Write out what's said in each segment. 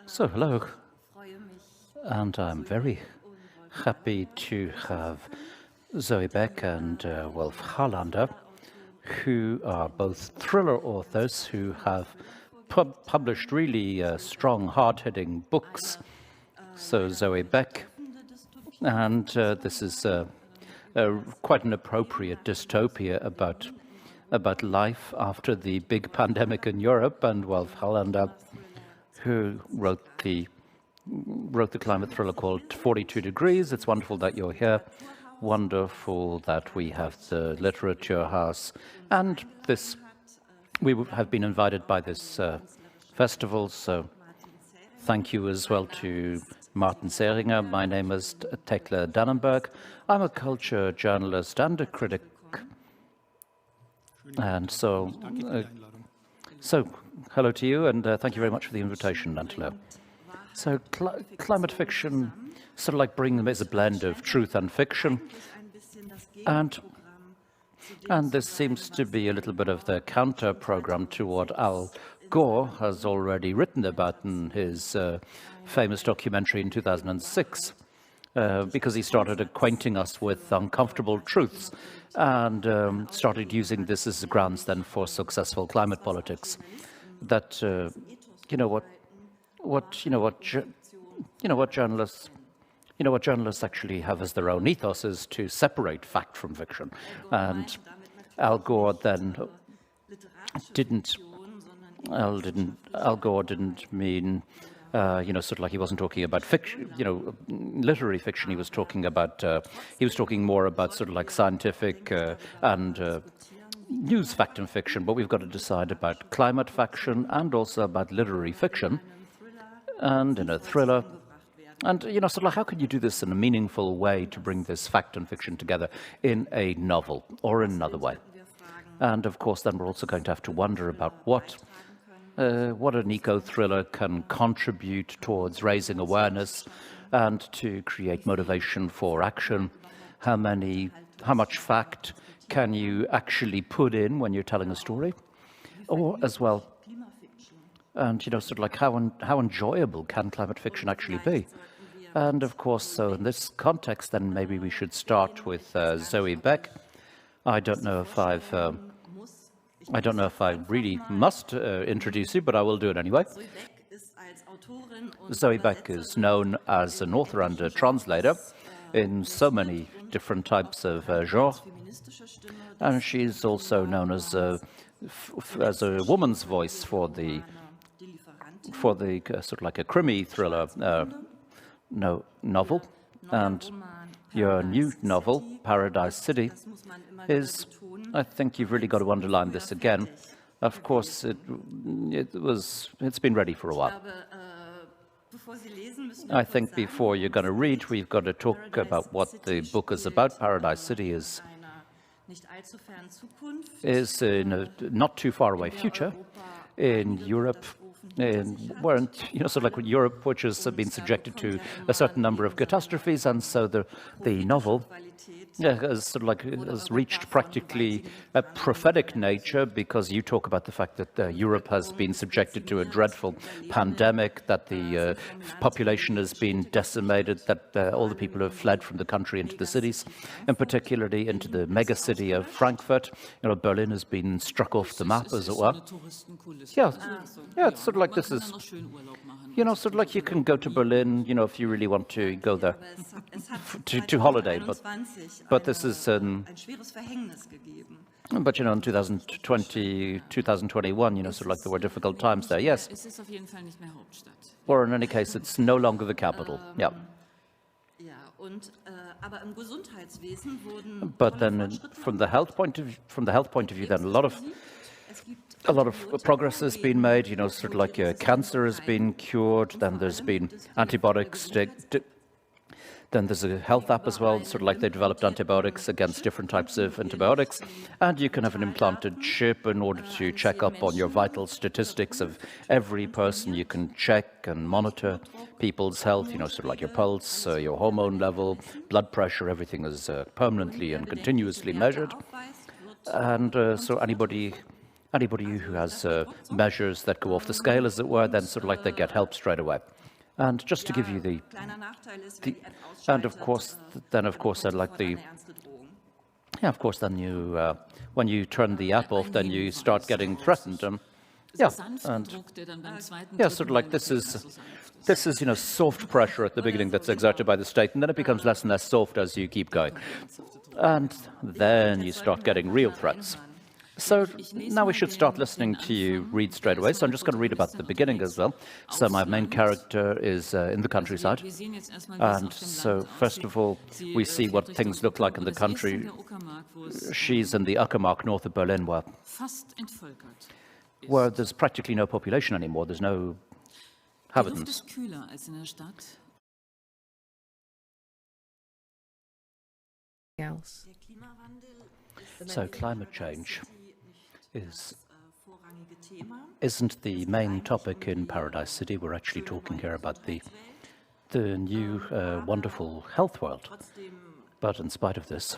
So, hello, and I'm very happy to have Zoë Beck and Wolf Harlander, who are both thriller authors who have published really strong, hard-hitting books. So, Zoë Beck, and this is quite an appropriate dystopia about life after the big pandemic in Europe, and Wolf Harlander, who wrote the climate thriller called 42 Degrees. It's wonderful that you're here. Wonderful that we have the Literature House. And we have been invited by this festival, so thank you as well to Martin Seringer. My name is Tekla Dannenberg. I'm a culture journalist and a critic. And so hello to you, and thank you very much for the invitation, Antelo. So climate fiction, sort of like is a blend of truth and fiction, and this seems to be a little bit of the counter program to what Al Gore has already written about in his famous documentary in 2006, because he started acquainting us with uncomfortable truths and started using this as the grounds then for successful climate politics. That journalists actually have as their own ethos is to separate fact from fiction, and Al Gore then didn't mean sort of like he wasn't talking about fiction, literary fiction. He was talking more about sort of like scientific and news fact and fiction. But we've got to decide about climate fiction and also about literary fiction, and in a thriller. And sort of like, how can you do this in a meaningful way to bring this fact and fiction together in a novel or in another way? And of course, then we're also going to have to wonder about what an eco-thriller can contribute towards raising awareness and to create motivation for action. How much fact can you actually put in when you're telling a story? Or as well, and sort of like how enjoyable can climate fiction actually be? And of course, so in this context, then maybe we should start with Zoë Beck. I don't know if I really must introduce you, but I will do it anyway. Zoë Beck is known as an author and a translator in so many different types of genre, and she's also known as a woman's voice for the sort of like a crimi thriller novel. And your new novel, Paradise City, is, I think you've really got to underline this again. Of course, it's been ready for a while. I think before you're going to read, we've got to talk about what the book is about. Paradise City is in a not too far away future in Europe, sort of like Europe, which has been subjected to a certain number of catastrophes, and so the novel has reached practically a prophetic nature, because you talk about the fact that Europe has been subjected to a dreadful pandemic, that the population has been decimated, that all the people have fled from the country into the cities, and particularly into the megacity of Frankfurt. Berlin has been struck off the map, as it were. Yeah, it's sort of like this is, sort of like you can go to Berlin, if you really want to go there to holiday, but this is, but in 2020, 2021, sort of like there were difficult times there. Yes. Or in any case, it's no longer the capital. Yeah. But then, from the health point of view, then a lot of progress has been made. Sort of like cancer has been cured. Then there's been antibiotics. Then there's a health app as well, sort of like they developed antibiotics against different types of antibiotics. And you can have an implanted chip in order to check up on your vital statistics of every person. You can check and monitor people's health, sort of like your pulse, your hormone level, blood pressure, everything is permanently and continuously measured. And so anybody anybody who has measures that go off the scale, as it were, then sort of like they get help straight away. And just to give you and of course, then like of course, then you, when you turn the app off, then you start getting threatened. Sort of like this is, soft pressure at the beginning that's exerted by the state, and then it becomes less and less soft as you keep going. And then you start getting real threats. So now we should start listening to you read straight away. So I'm just going to read about the beginning as well. So my main character is in the countryside. And so first of all, we see what things look like in the country. She's in the Uckermark, north of Berlin, where there's practically no population anymore. There's no inhabitants. So climate change isn't the main topic in Paradise City. We're actually talking here about the new wonderful health world. But in spite of this,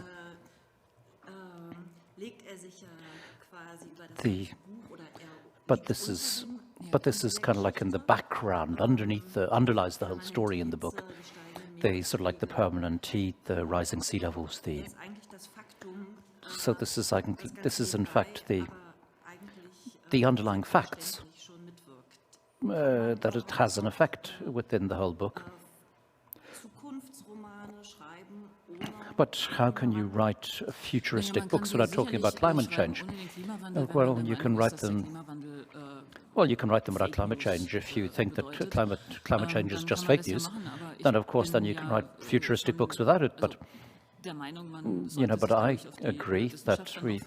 this is kind of like in the background, underlies the whole story in the book. The sort of like the permanent heat, the rising sea levels, so this is in fact the underlying facts that it has an effect within the whole book. But how can you write futuristic books without talking about climate change? Well, you can write them. Well, you can write them without climate change. If you think that climate change is just fake news, then of course then you can write futuristic books without it. But but I agree that we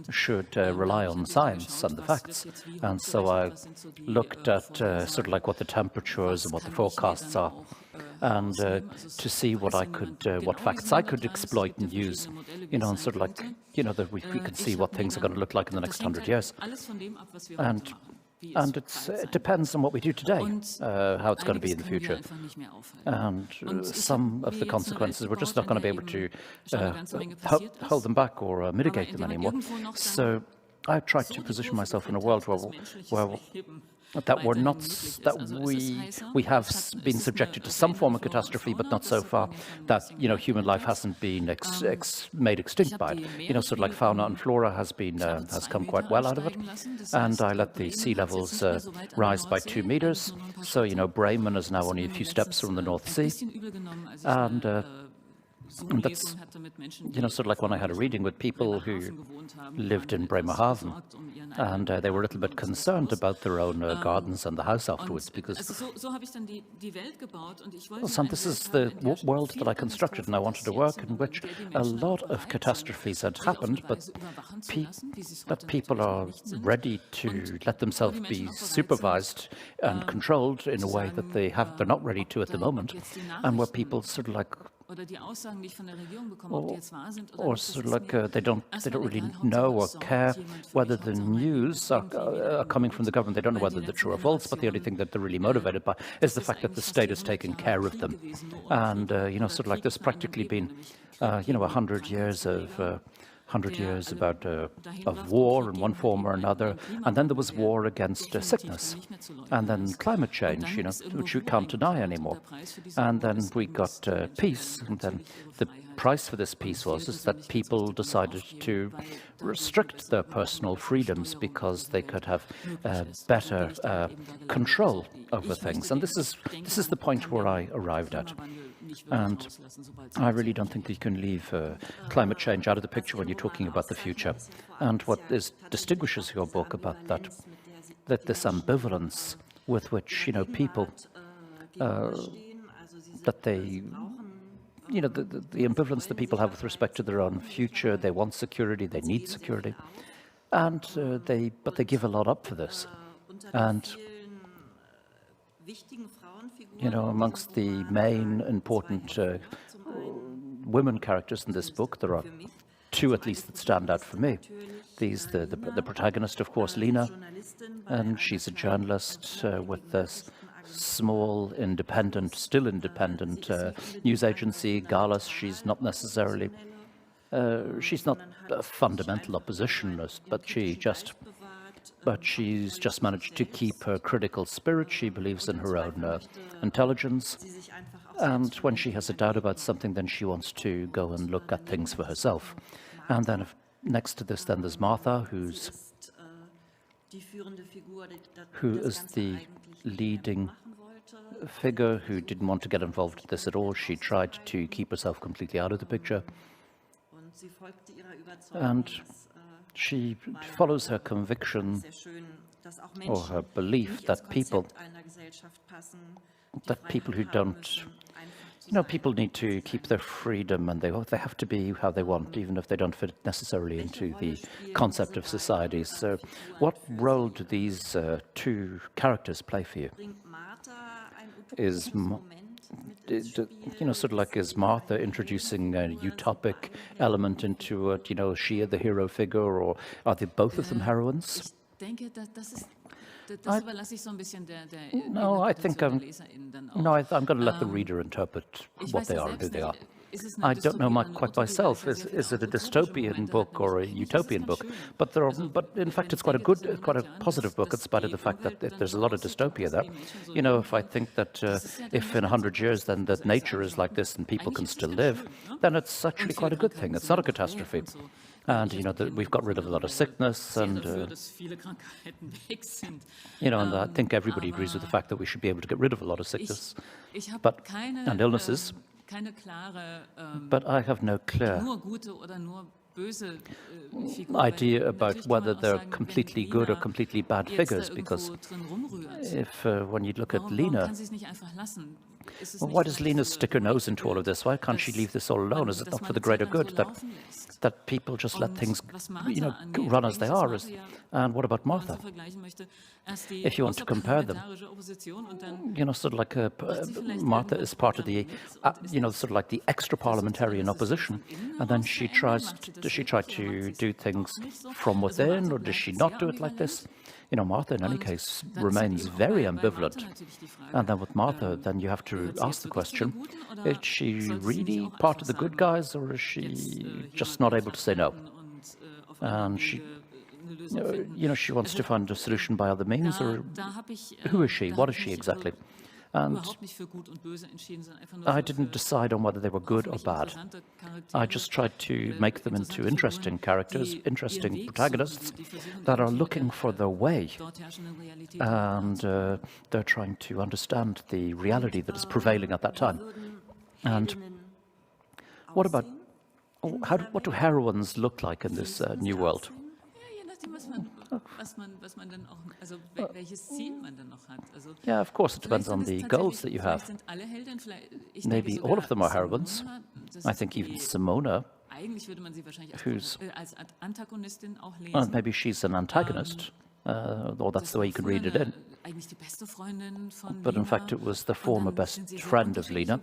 should rely on science and the facts. And so I looked at sort of like what the temperatures and what the forecasts are, and to see what facts I could exploit and use, and sort of like, that we could see what things are going to look like in the next 100 years. And it depends on what we do today, how it's going to be in the future. And some of the consequences, we're just not going to be able to hold them back or mitigate them anymore. So I tried to position myself in a world where we have been subjected to some form of catastrophe, but not so far that human life hasn't been made extinct by it. Sort of like fauna and flora has come quite well out of it. And I let the sea levels rise by 2 meters. So Bremen is now only a few steps from the North Sea, and that's, sort of like when I had a reading with people who lived in Bremerhaven, and they were a little bit concerned about their own gardens and the house afterwards, because this is the world that I constructed, and I wanted a work in which a lot of catastrophes had happened, but people are ready to let themselves be supervised and controlled in a way that they're not ready to at the moment, and where people sort of like or sort of like they don't really know or care whether the news are coming from the government. They don't know whether they're true or false, but the only thing that they're really motivated by is the fact that the state is taking care of them. And sort of like there's practically been 100 years of war in one form or another, and then there was war against sickness, and then climate change, which we can't deny anymore, and then we got peace, and then the price for this peace was that people decided to restrict their personal freedoms because they could have better control over things, and this is the point where I arrived at. And I really don't think that you can leave climate change out of the picture when you're talking about the future. And what distinguishes your book about that this ambivalence with which people that they the ambivalence that people have with respect to their own future. They want security, they need security, and they give a lot up for this. And amongst the main important women characters in this book, there are 2 at least that stand out for me. The protagonist, of course, Lina, and she's a journalist with this small, still independent news agency, Gallus. She's not necessarily, she's not a fundamental oppositionist, but she just but she's just managed to keep her critical spirit. She believes in her own intelligence. And when she has a doubt about something, then she wants to go and look at things for herself. And then next to this, then there's Martha, who is the leading figure who didn't want to get involved in this at all. She tried to keep herself completely out of the picture. And she follows her conviction or her belief that people who don't, people need to keep their freedom, and they have to be how they want, even if they don't fit necessarily into the concept of society. So what role do these two characters play for you? Is sort of like, is Martha introducing a utopic element into it? Is she the hero figure, or are they both of them heroines? No, I think I'm going to let the reader interpret what they are and who they are. I don't know quite myself. Is it a dystopian book or a utopian book? But in fact, it's quite a positive book, in spite of the fact that there's a lot of dystopia there. If I think that if in 100 years then that nature is like this and people can still live, then it's actually quite a good thing. It's not a catastrophe. And that we've got rid of a lot of sickness, and and I think everybody agrees with the fact that we should be able to get rid of a lot of sickness and illnesses. But I have no clear idea about whether they're completely good or completely bad figures, because if when you look at Lena, why does Lena stick her nose into all of this? Why can't she leave this all alone? Is it not for the greater good that people just let things run as they are? And what about Martha? If you want to compare them, sort of like Martha is part of the sort of like the extra parliamentarian opposition, and then does she try to do things from within, or does she not do it like this? Martha, in any case, remains very ambivalent. And then with Martha, then you have to ask the question, is she really part of the good guys, or is she just not able to say no? And she wants to find a solution by other means, or who is she? What is she exactly? And I didn't decide on whether they were good or bad. I just tried to make them into interesting characters, interesting protagonists that are looking for their way. And they're trying to understand the reality that is prevailing at that time. And what do heroines look like in this new world? Yeah, of course, it depends on the goals that you have. Maybe all of them are heroines. I think even Simona, maybe she's an antagonist, or that's the way you can read it in. But in fact, it was the former best friend of Lena,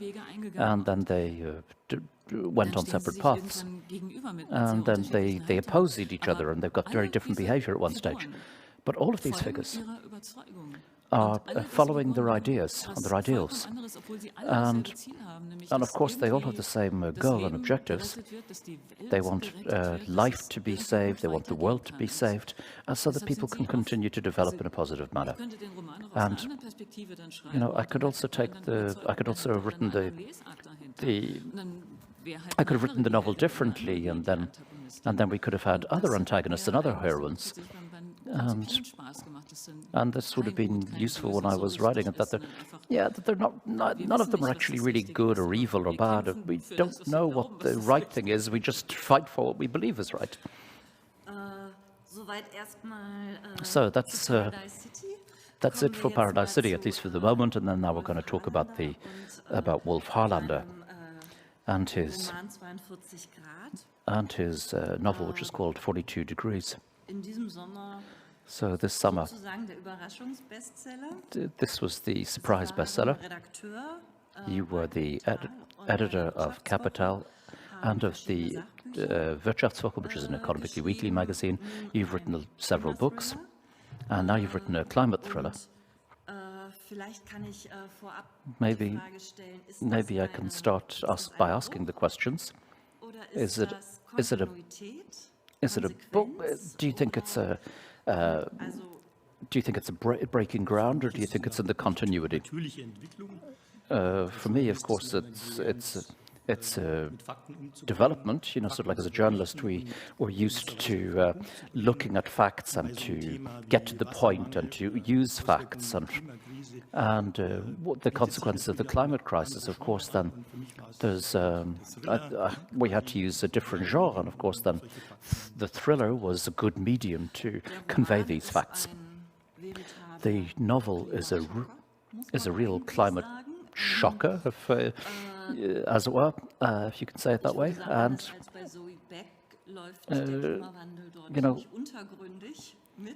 and then they went on separate paths, and then they opposed each other, and they've got very different behavior at one stage. But all of these figures are following their ideas and their ideals. And of course, they all have the same goal and objectives. They want life to be saved, they want the world to be saved, so that people can continue to develop in a positive manner. And, I could also have written the novel differently, and then we could have had other antagonists and other heroines. And this would have been useful when I was writing it, that they're none of them are actually really good or evil or bad. We don't know what the right thing is. We just fight for what we believe is right. So that's it for Paradise City, at least for the moment. And then now we're going to talk about Wolf Harlander and his novel, which is called 42 Degrees. So this summer, this was the surprise bestseller. You were the editor of Capital and of the Wirtschaftswoche, which is an economically weekly magazine. You've written several books, and now you've written a climate thriller. Maybe I can start by asking the questions. Is it a book? Do you think it's a Do you think it's a breaking ground, or do you think it's in the continuity? For me, of course, it's a development. You know, sort of like as a journalist, we were used to looking at facts and to get to the point and to use facts, and what the consequences of the climate crisis. Of course, then there's we had to use a different genre, and of course, then the thriller was a good medium to convey these facts. The novel is a real climate shocker, as it were, if you can say it that way. And you know,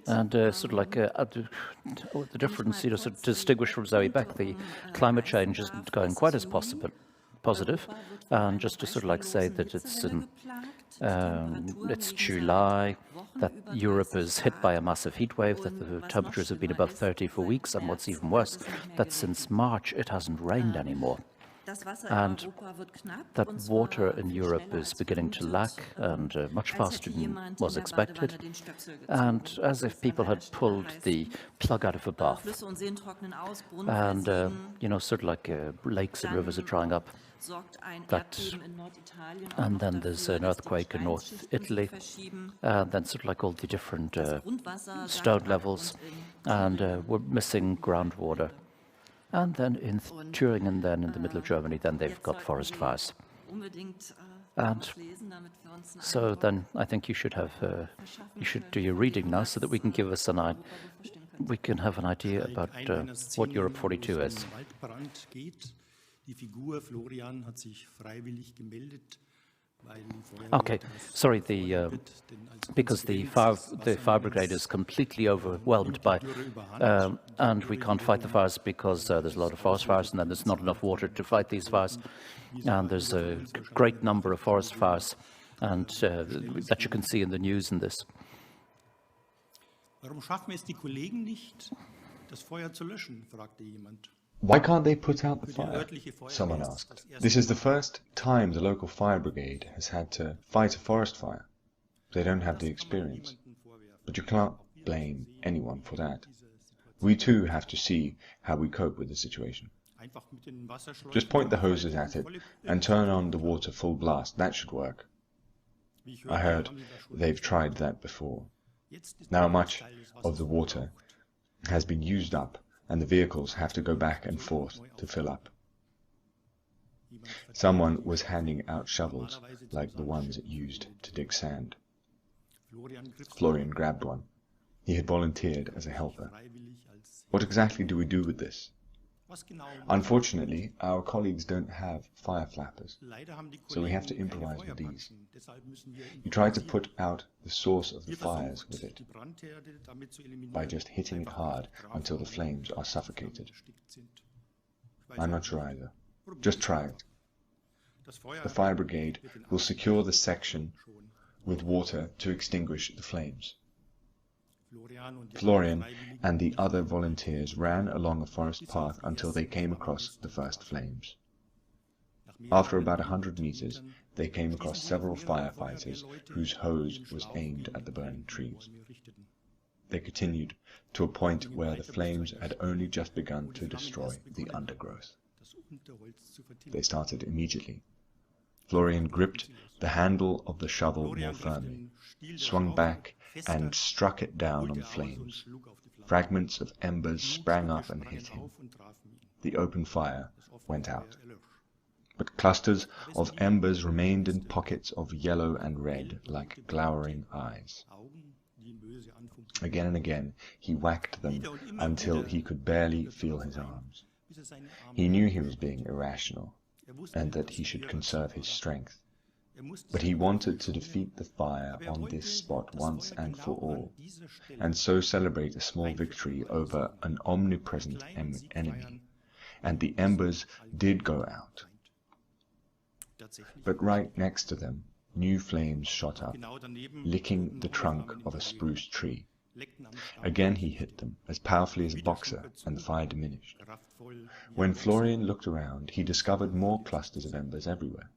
and sort of like the difference, you know, sort of distinguished from Zoë Beck, the climate change isn't going quite as positive. And just to sort of like say that it's July, that Europe is hit by a massive heat wave, that the temperatures have been above 30 for weeks, and what's even worse, that since March it hasn't rained anymore. And that water in Europe is beginning to lack, and much faster than was expected, and as if people had pulled the plug out of a bath. And, you know, sort of like lakes and rivers are drying up. And then there's an earthquake in North Italy, and then sort of like all the different stone levels, and we're missing groundwater. And then in Thüringen, and then in the middle of Germany, then they've got forest fires. And so then I think you should do your reading now, so that we can give us we can have an idea about what Europe 42 is. Okay, sorry, because the fire brigade is completely overwhelmed by, and we can't fight the fires because there's a lot of forest fires, and then there's not enough water to fight these fires, and there's a great number of forest fires, and that you can see in the news in this. Why can't they put out the fire? Someone asked. This is the first time the local fire brigade has had to fight a forest fire. They don't have the experience. But you can't blame anyone for that. We too have to see how we cope with the situation. Just point the hoses at it and turn on the water full blast. That should work. I heard they've tried that before. Now much of the water has been used up, and the vehicles have to go back and forth to fill up. Someone was handing out shovels like the ones used to dig sand. Florian grabbed one. He had volunteered as a helper. What exactly do we do with this? Unfortunately, our colleagues don't have fire flappers, so we have to improvise with these. We try to put out the source of the fires with it, by just hitting it hard until the flames are suffocated. I'm not sure either. Just try it. The fire brigade will secure the section with water to extinguish the flames. Florian and the other volunteers ran along a forest path until they came across the first flames. After about 100 meters, they came across several firefighters whose hose was aimed at the burning trees. They continued to a point where the flames had only just begun to destroy the undergrowth. They started immediately. Florian gripped the handle of the shovel more firmly, swung back, and struck it down on the flames. Fragments of embers sprang up and hit him. The open fire went out. But clusters of embers remained in pockets of yellow and red, like glowering eyes. Again and again he whacked them until he could barely feel his arms. He knew he was being irrational, and that he should conserve his strength. But he wanted to defeat the fire on this spot once and for all, and so celebrate a small victory over an omnipresent enemy. And the embers did go out. But right next to them, new flames shot up, licking the trunk of a spruce tree. Again he hit them, as powerfully as a boxer, and the fire diminished. When Florian looked around, he discovered more clusters of embers everywhere.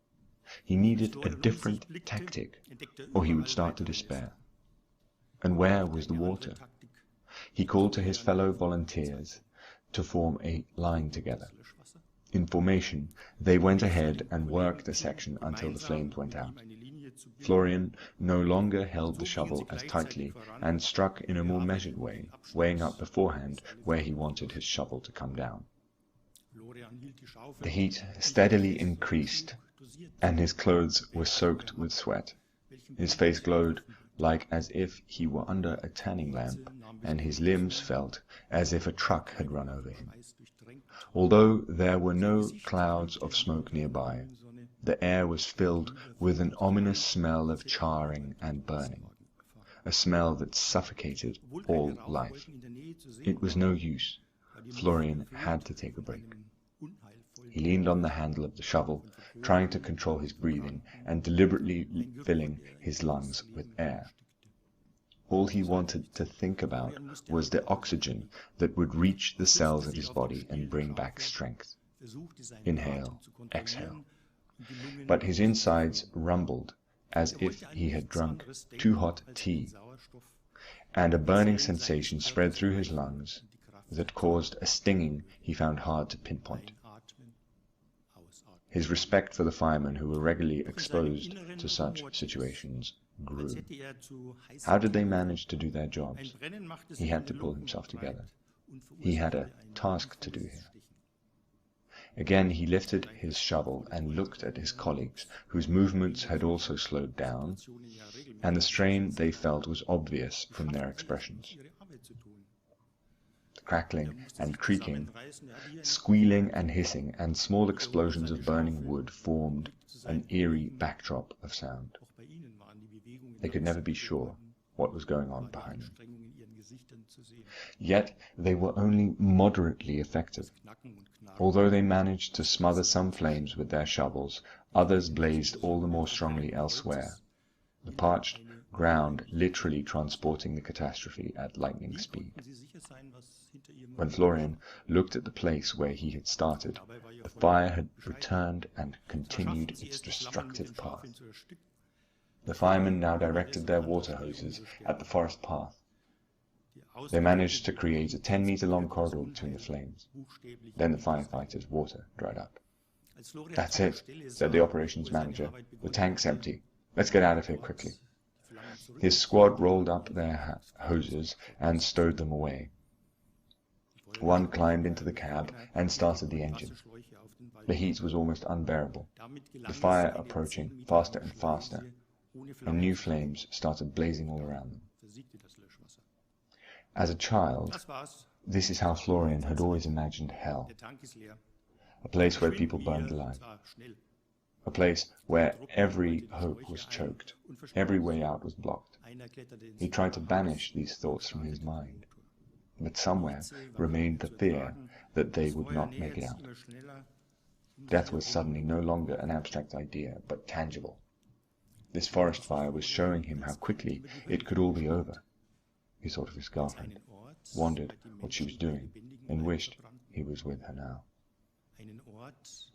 He needed a different tactic, or he would start to despair. And where was the water? He called to his fellow volunteers to form a line together. In formation, they went ahead and worked a section until the flames went out. Florian no longer held the shovel as tightly and struck in a more measured way, weighing up beforehand where he wanted his shovel to come down. The heat steadily increased, and his clothes were soaked with sweat. His face glowed like as if he were under a tanning lamp, and his limbs felt as if a truck had run over him. Although there were no clouds of smoke nearby, the air was filled with an ominous smell of charring and burning, a smell that suffocated all life. It was no use. Florian had to take a break. He leaned on the handle of the shovel, trying to control his breathing and deliberately filling his lungs with air. All he wanted to think about was the oxygen that would reach the cells of his body and bring back strength. Inhale, exhale. But his insides rumbled as if he had drunk too hot tea, and a burning sensation spread through his lungs that caused a stinging he found hard to pinpoint. His respect for the firemen who were regularly exposed to such situations grew. How did they manage to do their jobs? He had to pull himself together. He had a task to do here. Again he lifted his shovel and looked at his colleagues, whose movements had also slowed down, and the strain they felt was obvious from their expressions. The crackling and creaking, squealing and hissing, and small explosions of burning wood formed an eerie backdrop of sound. They could never be sure what was going on behind them. Yet they were only moderately effective. Although they managed to smother some flames with their shovels, others blazed all the more strongly elsewhere, the parched ground literally transporting the catastrophe at lightning speed. When Florian looked at the place where he had started, the fire had returned and continued its destructive path. The firemen now directed their water hoses at the forest path. They managed to create a 10-meter-long corridor between the flames. Then the firefighters' water dried up. "That's it," said the operations manager. "The tank's empty. Let's get out of here quickly." His squad rolled up their hoses and stowed them away. One climbed into the cab and started the engine. The heat was almost unbearable, the fire approaching faster and faster, and new flames started blazing all around them. As a child, this is how Florian had always imagined hell. A place where people burned alive. A place where every hope was choked, every way out was blocked. He tried to banish these thoughts from his mind, but somewhere remained the fear that they would not make it out. Death was suddenly no longer an abstract idea, but tangible. This forest fire was showing him how quickly it could all be over. He thought of his girlfriend, wondered what she was doing, and wished he was with her now.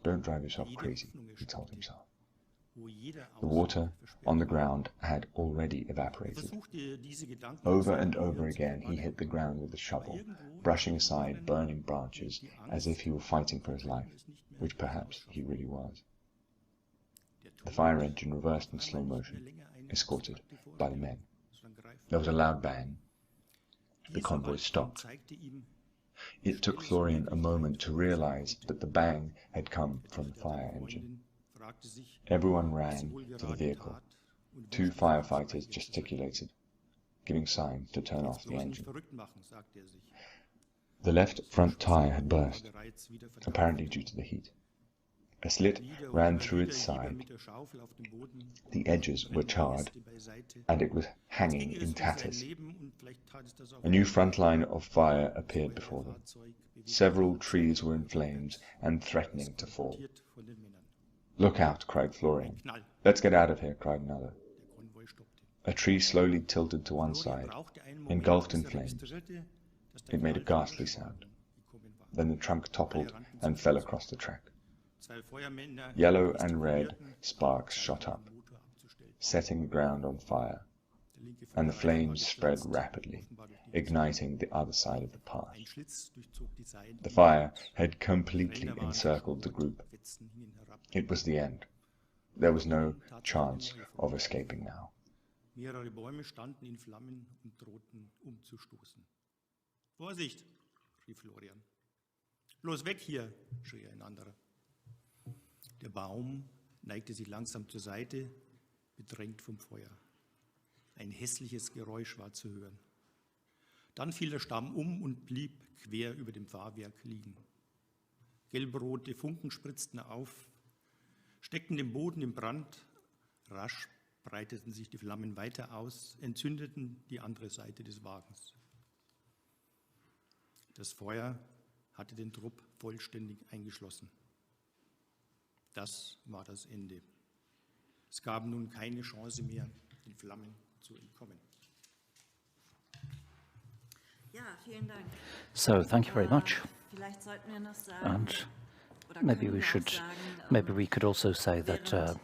"Don't drive yourself crazy," he told himself. The water on the ground had already evaporated. Over and over again he hit the ground with the shovel, brushing aside burning branches as if he were fighting for his life, which perhaps he really was. The fire engine reversed in slow motion, escorted by the men. There was a loud bang. The convoy stopped. It took Florian a moment to realize that the bang had come from the fire engine. Everyone ran to the vehicle. 2 firefighters gesticulated, giving signs to turn off the engine. The left front tire had burst, apparently due to the heat. A slit ran through its side, the edges were charred, and it was hanging in tatters. A new front line of fire appeared before them. Several trees were in flames and threatening to fall. "Look out!" cried Florian. "Let's get out of here!" cried another. A tree slowly tilted to one side, engulfed in flames. It made a ghastly sound. Then the trunk toppled and fell across the track. Yellow and red sparks shot up, setting the ground on fire. and the flames spread rapidly, igniting the other side of the path. The fire had completely encircled the group. It was the end. There was no chance of escaping now. Mehrere Bäume standen in Flammen und drohten umzustoßen. Vorsicht, rief Florian. Bloß weg hier, schrie ein anderer. Der Baum neigte sich langsam zur Seite, bedrängt vom Feuer. Ein hässliches Geräusch war zu hören. Dann fiel der Stamm um und blieb quer über dem Fahrwerk liegen. Gelbrote Funken spritzten auf, steckten den Boden in Brand. Rasch breiteten sich die Flammen weiter aus, entzündeten die andere Seite des Wagens. Das Feuer hatte den Trupp vollständig eingeschlossen. Das war das Ende. Es gab nun keine Chance mehr, den Flammen zu entkommen. Ja, vielen Dank. So, thank you very much. Vielleicht sollten wir noch sagen, And oder maybe können we wir auch should, sagen, maybe we could also say that THW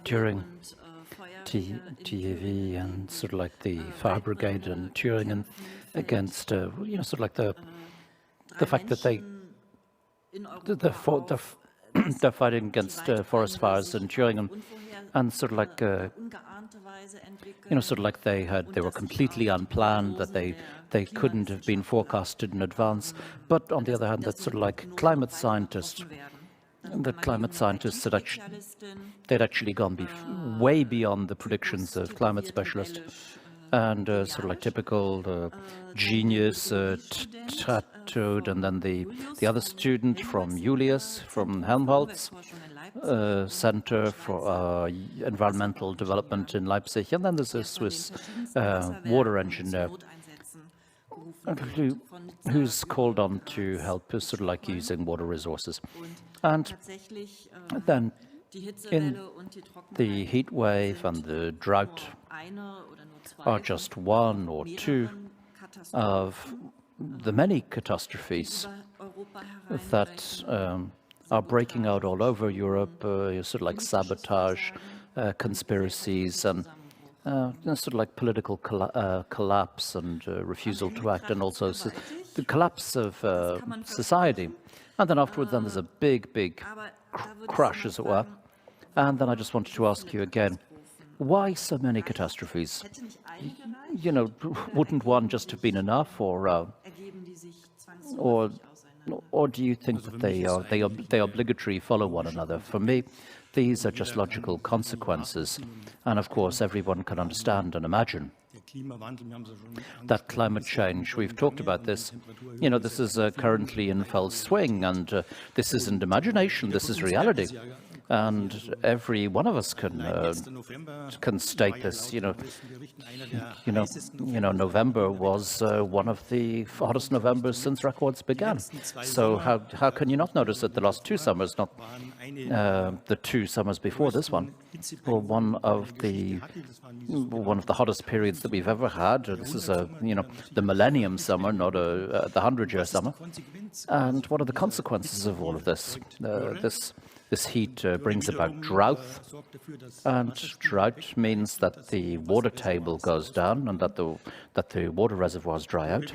during und, Feuerwehr in THW and sort of like the fire brigade in Thüringen against, you know, sort of like the fact that they're fighting against forest fires in Thüringen, and sort of like you know, sort of like they were completely unplanned, that they couldn't have been forecasted in advance. But on the other hand, that's sort of like climate scientists. The climate scientists had actually gone way beyond the predictions of climate specialists, and sort of like typical genius tattooed, and then the other student from Julius from Helmholtz Center for Environmental Development in Leipzig, and then there's a Swiss water engineer who's called on to help us sort of like using water resources. And then in the heat wave and the drought are just one or two of the many catastrophes that are breaking out all over Europe, sort of like sabotage, conspiracies, and sort of like political collapse and refusal to act, and also the collapse of society. And then afterwards, then there's a big crash, as it were. And then I just wanted to ask you again, why so many catastrophes? You know, wouldn't one just have been enough, or do you think that they obligatory follow one another? For me, these are just logical consequences, and of course everyone can understand and imagine that climate change, we've talked about this, you know, this is currently in full swing, and this isn't imagination, this is reality. And every one of us can state this. You know, November was one of the hottest Novembers since records began. So how can you not notice that the last two summers, not the two summers before this one, were one of the hottest periods that we've ever had? This is the millennium summer, not the 100-year summer. And what are the consequences of all of this? This heat brings about drought, and drought means that the water table goes down and that the water reservoirs dry out,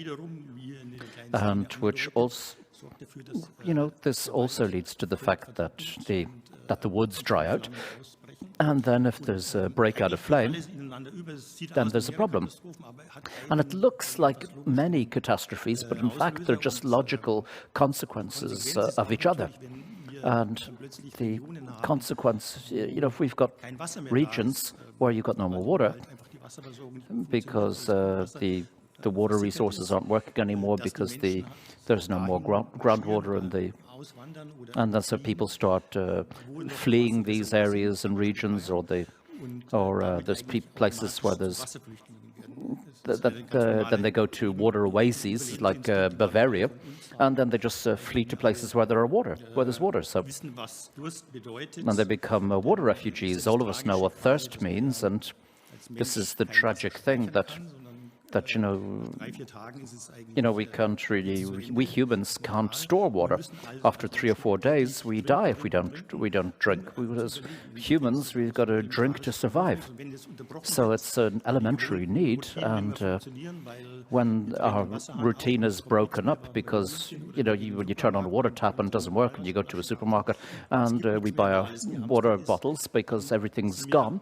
and which also, you know, this also leads to the fact that the woods dry out, and then if there's a breakout of flame, then there's a problem. And it looks like many catastrophes, but in fact they're just logical consequences of each other. And the consequence, you know, if we've got regions where you've got no more water because the water resources aren't working anymore because there's no more groundwater and then so people start fleeing these areas and regions, or there's places where there's then they go to water oases like Bavaria, and then they just flee to places where there's water. So, and they become water refugees. All of us know what thirst means, and this is the tragic thing, that that, we can't really, we humans can't store water. After 3 or 4 days, we die if we don't drink. As humans, we've got to drink to survive. So it's an elementary need, and when our routine is broken up because, when you turn on a water tap and it doesn't work, and you go to a supermarket and we buy our water bottles because everything's gone,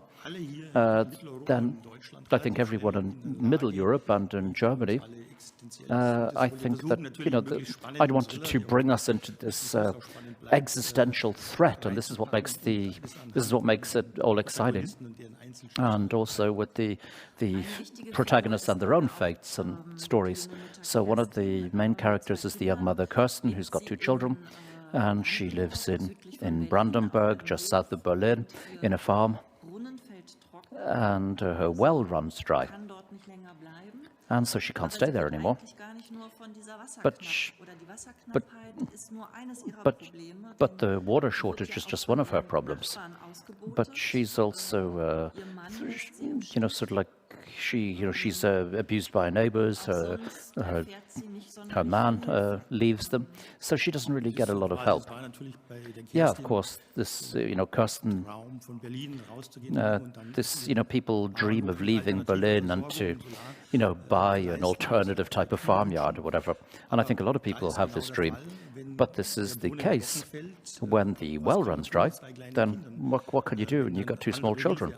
then I think everyone in Middle Europe and in Germany, I think that, I'd wanted to bring us into this existential threat, and this is what makes it all exciting. And also with the protagonists and their own fates and stories. So one of the main characters is the young mother Kirsten, who's got 2 children, and she lives in Brandenburg, just south of Berlin, in a farm. And her well runs dry, and so she can't stay there anymore. But the water shortage is just one of her problems. But she's also, sort of like she's abused by her neighbors. Her man leaves them, so she doesn't really get a lot of help. Yeah, of course, this, Kirsten, people dream of leaving Berlin and to, buy an alternative type of farmyard or whatever. And I think a lot of people have this dream. But this is the case. When the well runs dry, then what can you do when you've got 2 small children?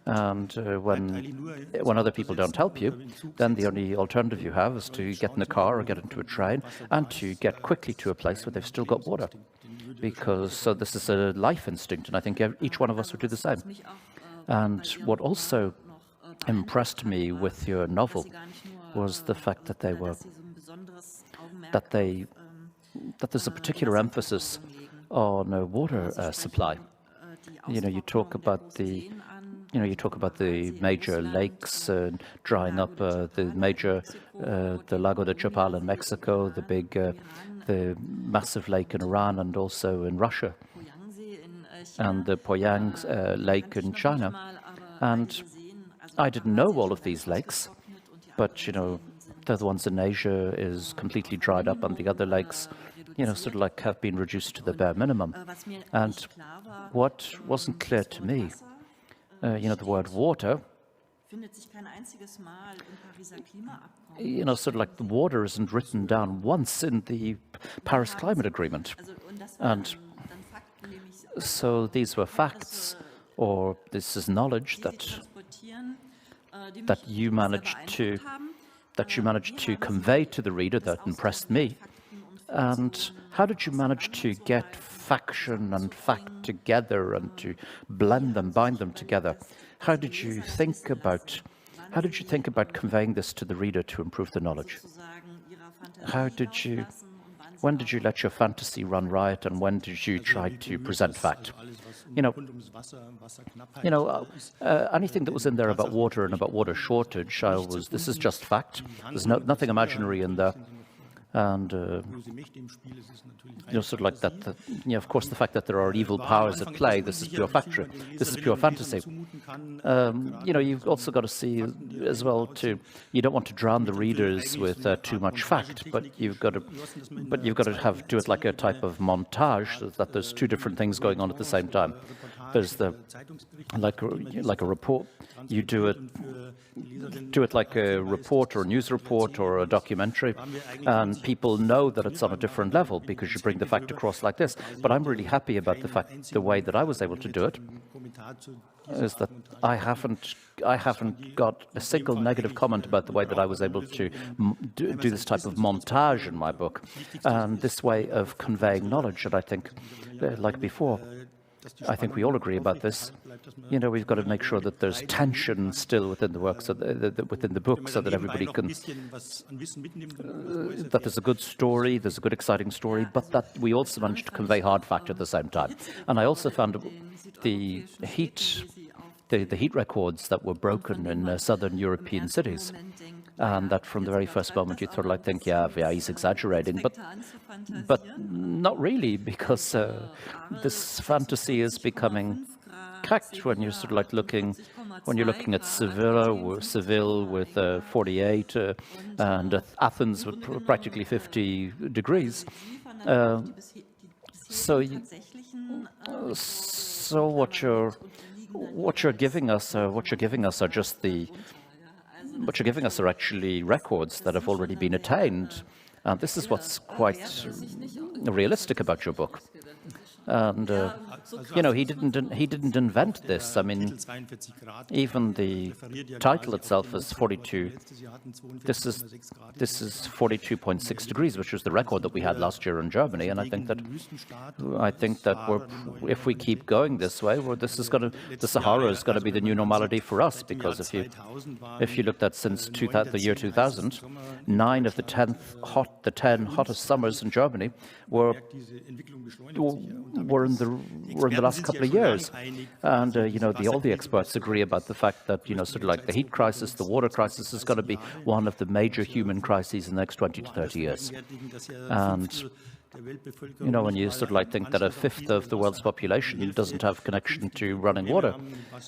And when other people don't help you, then the only alternative you have is to get in a car or get into a train and to get quickly to a place where they've still got water. So this is a life instinct, and I think each one of us would do the same. And what also impressed me with your novel was the fact that there's a particular emphasis on water supply. You talk about the major lakes drying up, the Lago de Chapala in Mexico, the massive lake in Iran and also in Russia, and the Poyang lake in China. And I didn't know all of these lakes, but the ones in Asia is completely dried up, and the other lakes, sort of like have been reduced to the bare minimum. And what wasn't clear to me, the word water, sort of like the water isn't written down once in the Paris Climate Agreement. And so these were facts, or this is knowledge that you managed to convey to the reader that impressed me. And how did you manage to get faction and fact together and to blend them, bind them together? How did you think about conveying this to the reader to improve the knowledge? When did you let your fantasy run riot, and when did you try to present fact? Anything that was in there about water and about water shortage, this is just fact. There's nothing imaginary in there. And, sort of like that, of course, the fact that there are evil powers at play, this is pure factory. This is pure fantasy. You've also got to see as well, you don't want to drown the readers with too much fact, but you've got to do it like a type of montage, so that there's 2 different things going on at the same time. There's like a report. You do it like a report or a news report or a documentary, and people know that it's on a different level because you bring the fact across like this. But I'm really happy about the way that I was able to do it is that I haven't got a single negative comment about the way that I was able to do this type of montage in my book, and this way of conveying knowledge. And I think, like before, I think we all agree about this. We've got to make sure that there's tension still within the work, within the book, so that everybody can, that there's a good story, there's a good exciting story, but that we also manage to convey hard fact at the same time. And I also found the heat records that were broken in southern European cities. And that from the very first moment you sort of think, yeah, he's exaggerating, but not really, because this fantasy is becoming effect when you're sort of like looking at Seville with 48 and Athens with practically 50 degrees. So what you're giving us are actually records that have already been attained. And this is what's quite realistic about your book. And you know, he didn't invent this. I mean, even the title itself is 42. This is 42.6 degrees, which was the record that we had last year in Germany. And I think that if we keep going this way, the Sahara is going to be the new normality for us. Because if you looked at since the year 2000, 9 of the 10 hottest summers in Germany were in the last couple of years. And you know, all the experts agree about the fact that, you know, sort of like the heat crisis, the water crisis is going to be one of the major human crises in the next 20 to 30 years. And you know, when you sort of like think that a fifth of the world's population doesn't have connection to running water,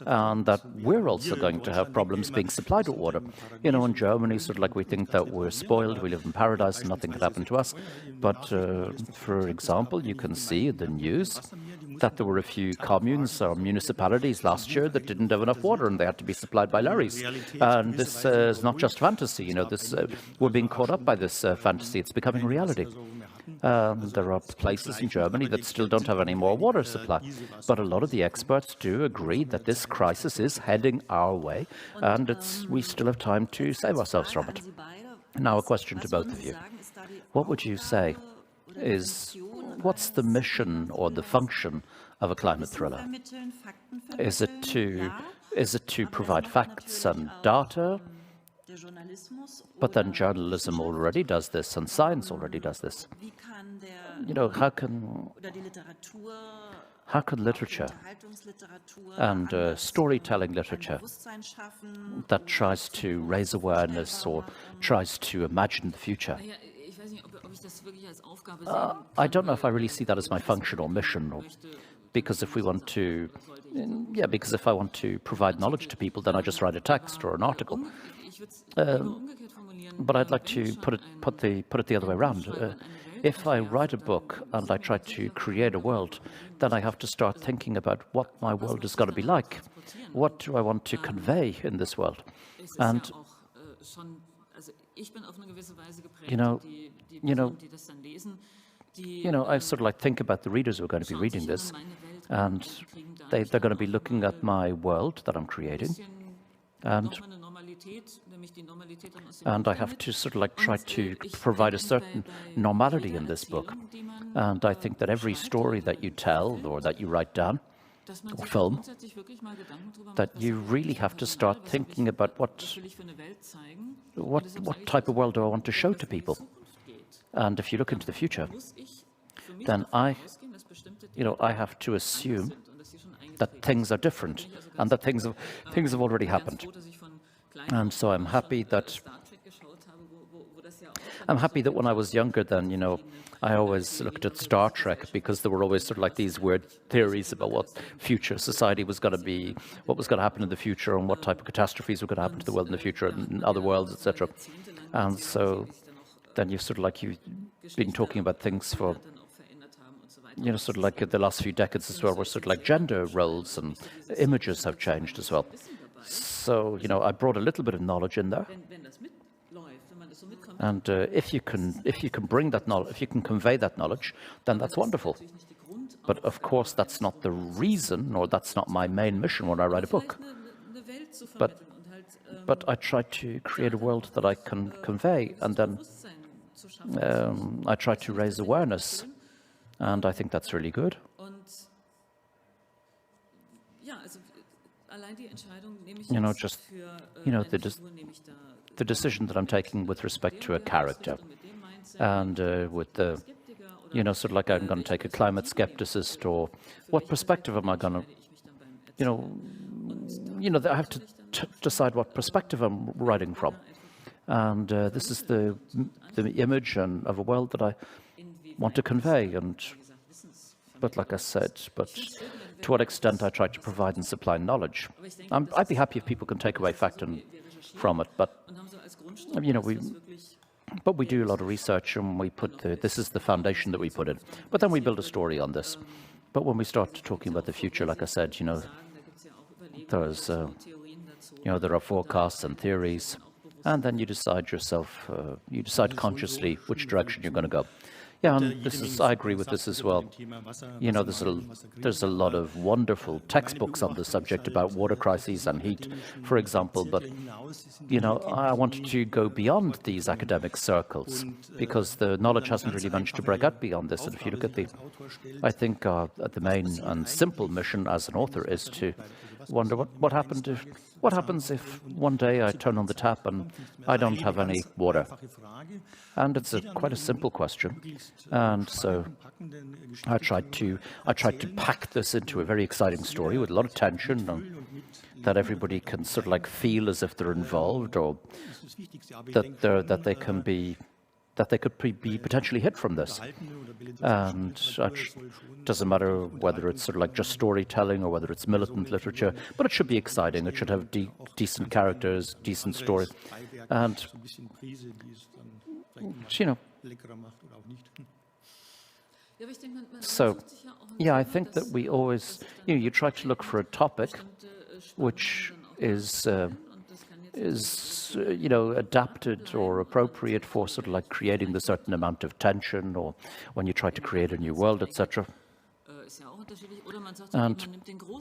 and that we're also going to have problems being supplied with water. You know, in Germany, sort of like we think that we're spoiled, we live in paradise and nothing could happen to us. But for example, you can see in the news that there were a few communes or municipalities last year that didn't have enough water and they had to be supplied by lorries. And this is not just fantasy, you know, we're being caught up by this fantasy. It's becoming reality. There are places in Germany that still don't have any more water supply. But a lot of the experts do agree that this crisis is heading our way, and we still have time to save ourselves from it. Now a question to both of you. What would you say what's the mission or the function of a climate thriller? Is it to provide facts and data? But then journalism already does this, and science already does this. You know, how can literature and storytelling literature that tries to raise awareness or tries to imagine the future? I don't know if I really see that as my function or mission, because if I want to provide knowledge to people, then I just write a text or an article. But I'd like to put it the other way around. If I write a book and I try to create a world, then I have to start thinking about what my world is going to be like. What do I want to convey in this world? And I sort of like think about the readers who are going to be reading this, and they're going to be looking at my world that I'm creating, and I have to sort of like try to provide a certain normality in this book. And I think that every story that you tell or that you write down or film, that you really have to start thinking about what type of world do I want to show to people. And if you look into the future, then I have to assume that things are different and that things have already happened. And so I'm happy that when I was younger, then, you know, I always looked at Star Trek because there were always sort of like these weird theories about what future society was going to be, what was going to happen in the future, and what type of catastrophes were going to happen to the world in the future and other worlds, etc. And so then you've been talking about things for, you know, sort of like the last few decades as well, where sort of like gender roles and images have changed as well. So, you know, I brought a little bit of knowledge in there. And if you can bring that knowledge, if you can convey that knowledge, then that's wonderful. But of course, that's not the reason, or that's not my main mission when I write a book. But I try to create a world that I can convey, and then I try to raise awareness, and I think that's really good. You know, just, you know, the decision that I'm taking with respect to a character, and with the, you know, sort of like I'm going to take a climate skepticist, or what perspective am I going to, you know, I have to decide what perspective I'm writing from. And this is the image of a world that I want to convey. And But like I said, to what extent I try to provide and supply knowledge. I'd be happy if people can take away fact from it, but you know, we do a lot of research and we put this is the foundation that we put in. But then we build a story on this. But when we start talking about the future, like I said, you know, there's there are forecasts and theories, and then you decide yourself, you decide consciously which direction you're going to go. Yeah, and I agree with this as well. You know, there's a lot of wonderful textbooks on the subject about water crises and heat, for example, but, you know, I wanted to go beyond these academic circles because the knowledge hasn't really managed to break out beyond this. And if you look at I think the main and simple mission as an author is to wonder what happens if one day I turn on the tap and I don't have any water. And it's quite a simple question. And so I tried to pack this into a very exciting story with a lot of tension and that everybody can sort of like feel as if they're involved, or that they could be potentially hit from this. And it doesn't matter whether it's sort of like just storytelling or whether it's militant literature, but it should be exciting. It should have decent characters, decent story. And, you know, so, yeah, I think that we always, you try to look for a topic which is adapted or appropriate for sort of like creating the certain amount of tension, or when you try to create a new world, etc.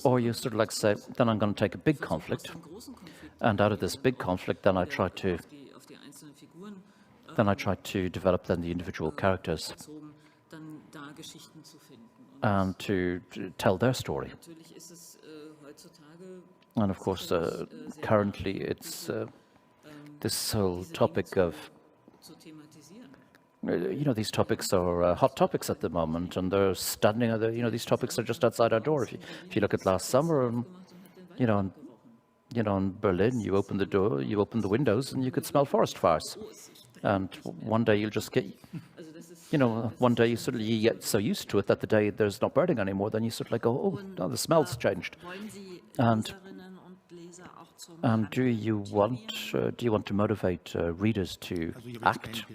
Or you sort of like say, then I'm going to take a big conflict, and out of this big conflict, then I try to develop then the individual characters and to tell their story. And of course, currently it's this whole topic of, these topics are hot topics at the moment, and they're standing at these topics are just outside our door. If you look at last summer, in Berlin, you open the door, you open the windows, and you could smell forest fires. And one day you'll just get, one day you get so used to it that the day there's not burning anymore, then you sort of like go, oh, no, the smell's changed. And do you want to motivate readers to act?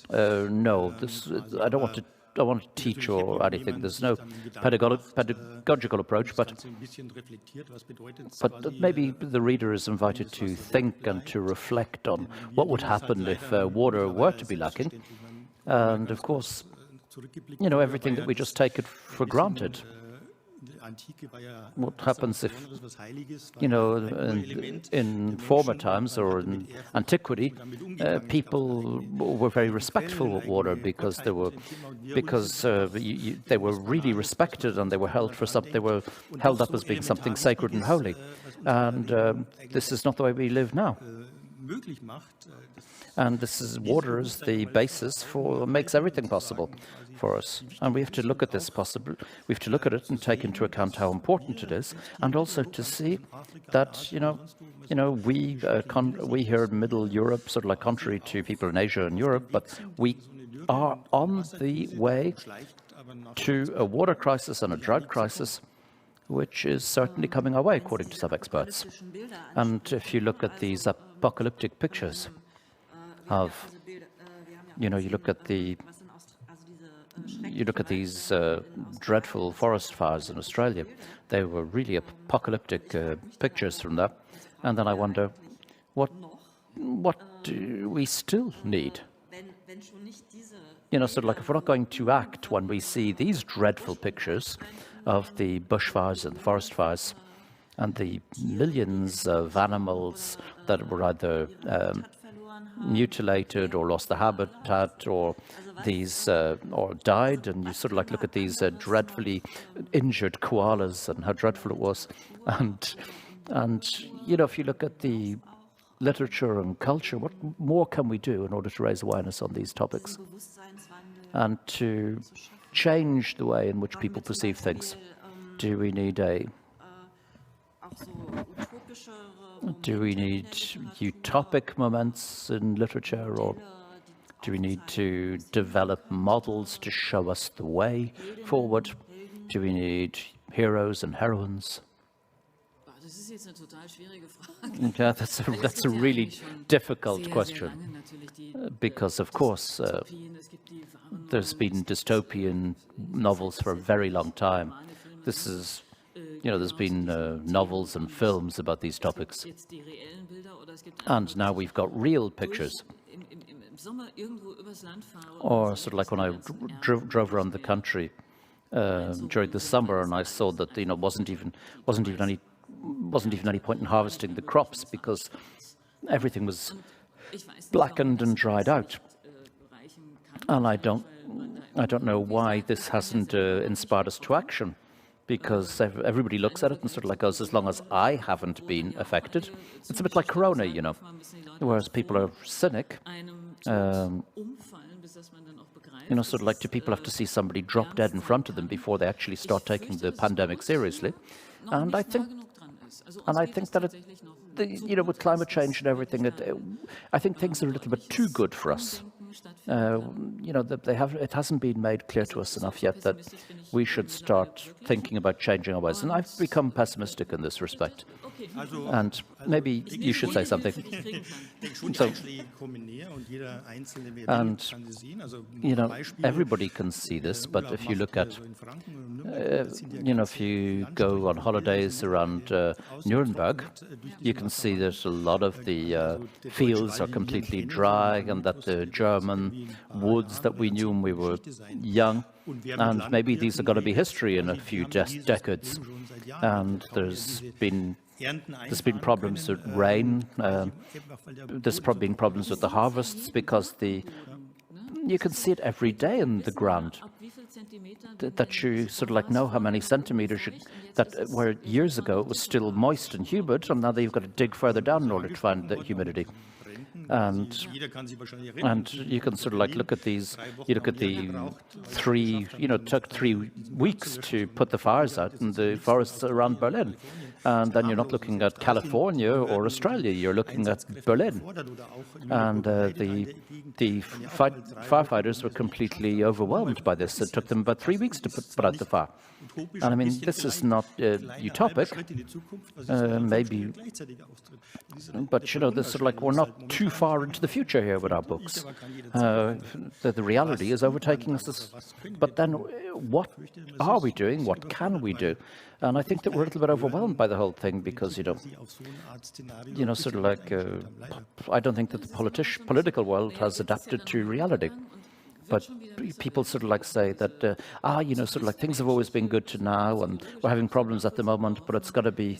No, I don't want to teach or anything. There's no pedagogical approach, but maybe the reader is invited to think and to reflect on what would happen if water were to be lacking. And of course, everything that we just take it for granted. What happens if, in former times or in antiquity, people were very respectful of water because they were really respected and they were held up as being something sacred and holy. And this is not the way we live now. And water is the basis for makes everything possible for us. And we have to look at this we have to look at it and take into account how important it is, and also to see that we here in Middle Europe, sort of like contrary to people in Asia and Europe, but we are on the way to a water crisis and a drought crisis, which is certainly coming our way, according to some experts. And if you look at these apocalyptic pictures of, you look at these dreadful forest fires in Australia, they were really apocalyptic pictures from that. And then I wonder, what do we still need? Sort of like if we're not going to act when we see these dreadful pictures of the bushfires and the forest fires and the millions of animals that were either mutilated or lost their habitat or died, and you sort of like look at these dreadfully injured koalas and how dreadful it was, and if you look at the literature and culture, what more can we do in order to raise awareness on these topics and to change the way in which people perceive things? Do we need utopic moments in literature, or Do we need to develop models to show us the way forward? Do we need heroes and heroines? Yeah, that's a really difficult question, because of course there's been dystopian novels for a very long time. This is, there's been novels and films about these topics, and now we've got real pictures. Or sort of like when I drove around the country during the summer, and I saw that wasn't even any point in harvesting the crops because everything was blackened and dried out. And I don't know why this hasn't inspired us to action, because everybody looks at it and sort of like goes, as long as I haven't been affected. It's a bit like Corona, whereas people are cynic. Sort of like, do people have to see somebody drop dead in front of them before they actually start taking the pandemic seriously? And I think that with climate change and everything, I think things are a little bit too good for us. It hasn't been made clear to us enough yet that we should start thinking about changing our ways. And I've become pessimistic in this respect. And maybe you should say something. Everybody can see this, but if you look at, if you go on holidays around Nuremberg, you can see that a lot of the fields are completely dry, and that the German woods that we knew when we were young, and maybe these are going to be history in a few decades. And there's been problems with rain. There's probably been problems with the harvests, because you can see it every day in the ground. That you sort of like know how many centimeters where years ago it was still moist and humid, and now you've got to dig further down in order to find the humidity. And you can sort of like look at these. You look at the it took 3 weeks to put the fires out in the forests around Berlin. And then you're not looking at California or Australia, you're looking at Berlin. And the firefighters were completely overwhelmed by this. It took them about 3 weeks to put out the fire. And I mean, this is not utopic, maybe, but this sort of like, we're not too far into the future here with our books. The reality is overtaking us. But then what are we doing? What can we do? And I think that we're a little bit overwhelmed by the whole thing, because, sort of like, I don't think that the political world has adapted to reality. But people sort of like say that, sort of like, things have always been good to now, and we're having problems at the moment, but it's got to be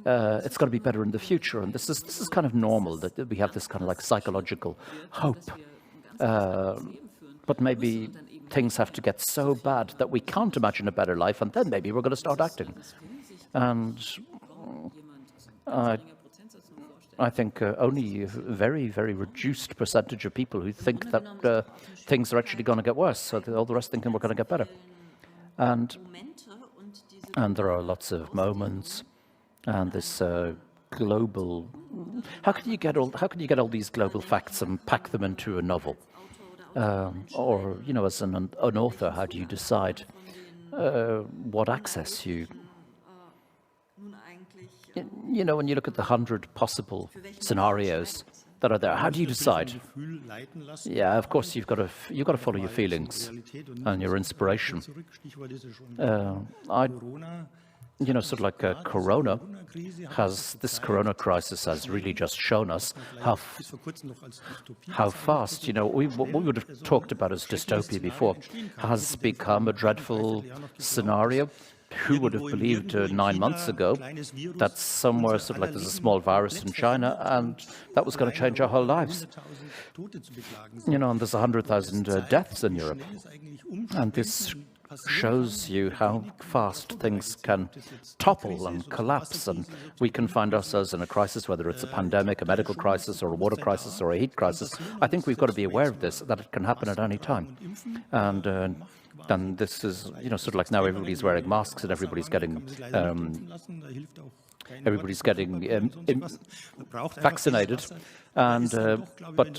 better in the future. And this is kind of normal, that we have this kind of like psychological hope. But maybe things have to get so bad that we can't imagine a better life, and then maybe we're going to start acting. And I think only a very, very reduced percentage of people who think that things are actually going to get worse, so all the rest thinking we're going to get better. And there are lots of moments, and this global. How can you get all these global facts and pack them into a novel? Or as an author, how do you decide what access you? When you look at the 100 possible scenarios that are there, how do you decide? Yeah, of course, you've got to follow your feelings and your inspiration. Sort of like Corona this Corona crisis has really just shown us how fast, what we would have talked about as dystopia before has become a dreadful scenario. Who would have believed 9 months ago that somewhere sort of like there's a small virus in China, and that was going to change our whole lives? And there's 100,000 deaths in Europe. And this shows you how fast things can topple and collapse, and we can find ourselves in a crisis, whether it's a pandemic, a medical crisis, or a water crisis, or a heat crisis. I think we've got to be aware of this, that it can happen at any time. And then this is, sort of like now everybody's wearing masks and everybody's getting vaccinated. And but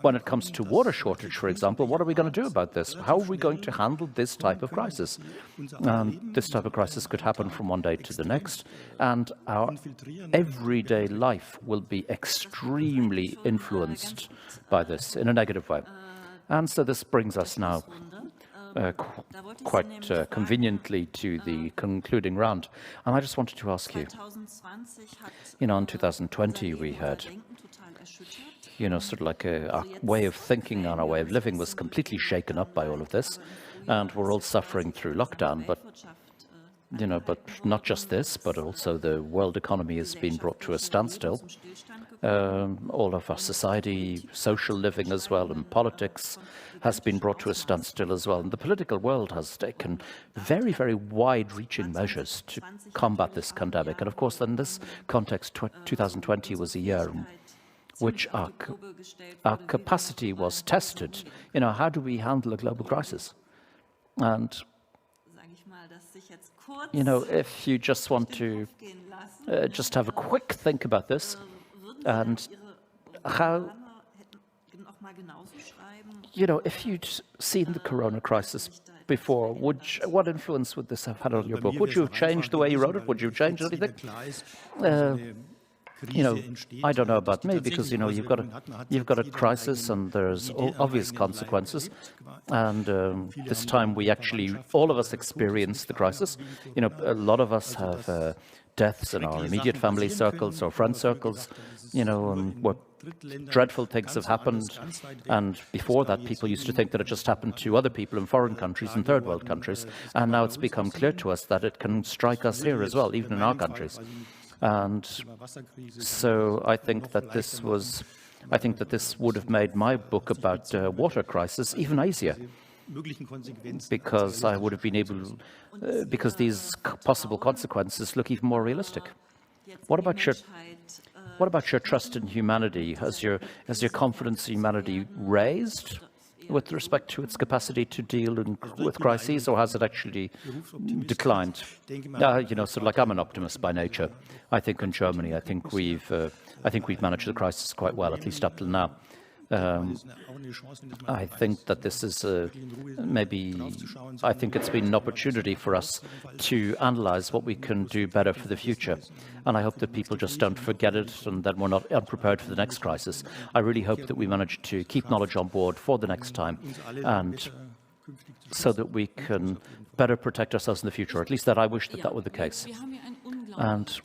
when it comes to water shortage, for example, what are we going to do about this? How are we going to handle this type of crisis? And this type of crisis could happen from one day to the next, and our everyday life will be extremely influenced by this in a negative way. And so this brings us now quite conveniently to the concluding round. And I just wanted to ask you, in 2020 we had, sort of like our way of thinking and our way of living was completely shaken up by all of this. And we're all suffering through lockdown, but not just this, but also the world economy has been brought to a standstill. All of our society, social living as well, and politics has been brought to a standstill as well. And the political world has taken very, very wide-reaching measures to combat this pandemic. And of course, in this context, 2020 was a year in which our capacity was tested. How do we handle a global crisis? And if you just want to just have a quick think about this, and how, if you'd seen the corona crisis before, what influence would this have had on your book? Would you have changed the way you wrote it? Would you have changed anything? I don't know about me, because you've got a crisis and there's obvious consequences, and this time we actually, all of us, experienced the crisis. A lot of us have deaths in our immediate family circles or friend circles, and where dreadful things have happened. And before that, people used to think that it just happened to other people in foreign countries and third world countries, and now it's become clear to us that it can strike us here as well, even in our countries. And so I think that this would have made my book about water crisis even easier, because I would have been able, because these possible consequences look even more realistic. What about your trust in humanity? Has your confidence in humanity raised with respect to its capacity to deal with crises, or has it actually declined? Sort of like, I'm an optimist by nature. I think in Germany, I think we've managed the crisis quite well, at least up till now. I think that this is I think it's been an opportunity for us to analyze what we can do better for the future. And I hope that people just don't forget it and that we're not unprepared for the next crisis. I really hope that we manage to keep knowledge on board for the next time, and so that we can better protect ourselves in the future. At least that I wish that were the case. And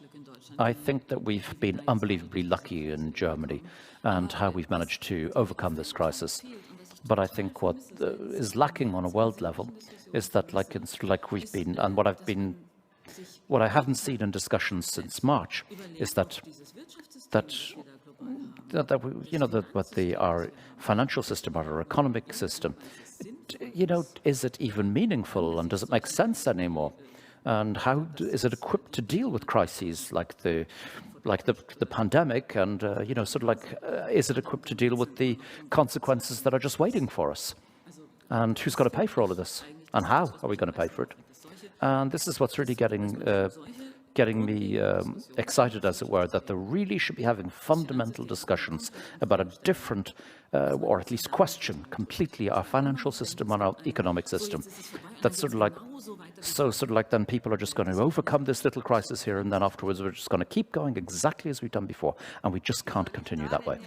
I think that we've been unbelievably lucky in Germany and how we've managed to overcome this crisis. But I think what is lacking on a world level is that, we've been, and what I haven't seen in discussions since March, is that our financial system, our economic system, is it even meaningful, and does it make sense anymore? And how is it equipped to deal with crises like the pandemic? And is it equipped to deal with the consequences that are just waiting for us? And who's going to pay for all of this? And how are we going to pay for it? And this is what's really getting me excited, as it were, that they really should be having fundamental discussions about a different, or at least question completely our financial system and our economic system. That's sort of like then people are just going to overcome this little crisis here, and then afterwards we're just going to keep going exactly as we've done before, and we just can't continue that way.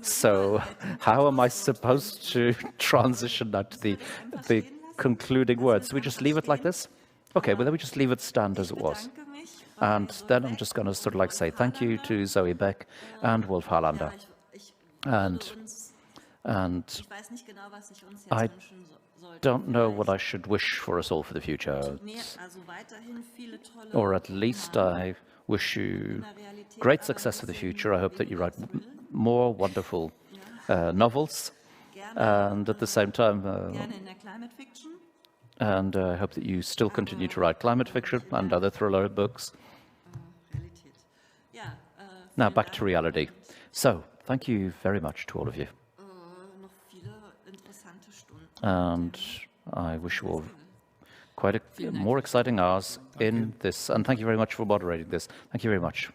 So how am I supposed to transition now to the concluding words? We just leave it like this? Okay, well then we just leave it stand as it was. And then I'm just going to sort of say thank you to Zoë Beck and Wolf Harlander. And I don't know what I should wish for us all for the future. Or at least I wish you great success for the future. I hope that you write more wonderful novels, and at the same time, and I hope that you still continue to write climate fiction and other thriller books. Now back to reality. So, thank you very much to all of you. And I wish you all quite more exciting hours in this, and thank you very much for moderating this. Thank you very much.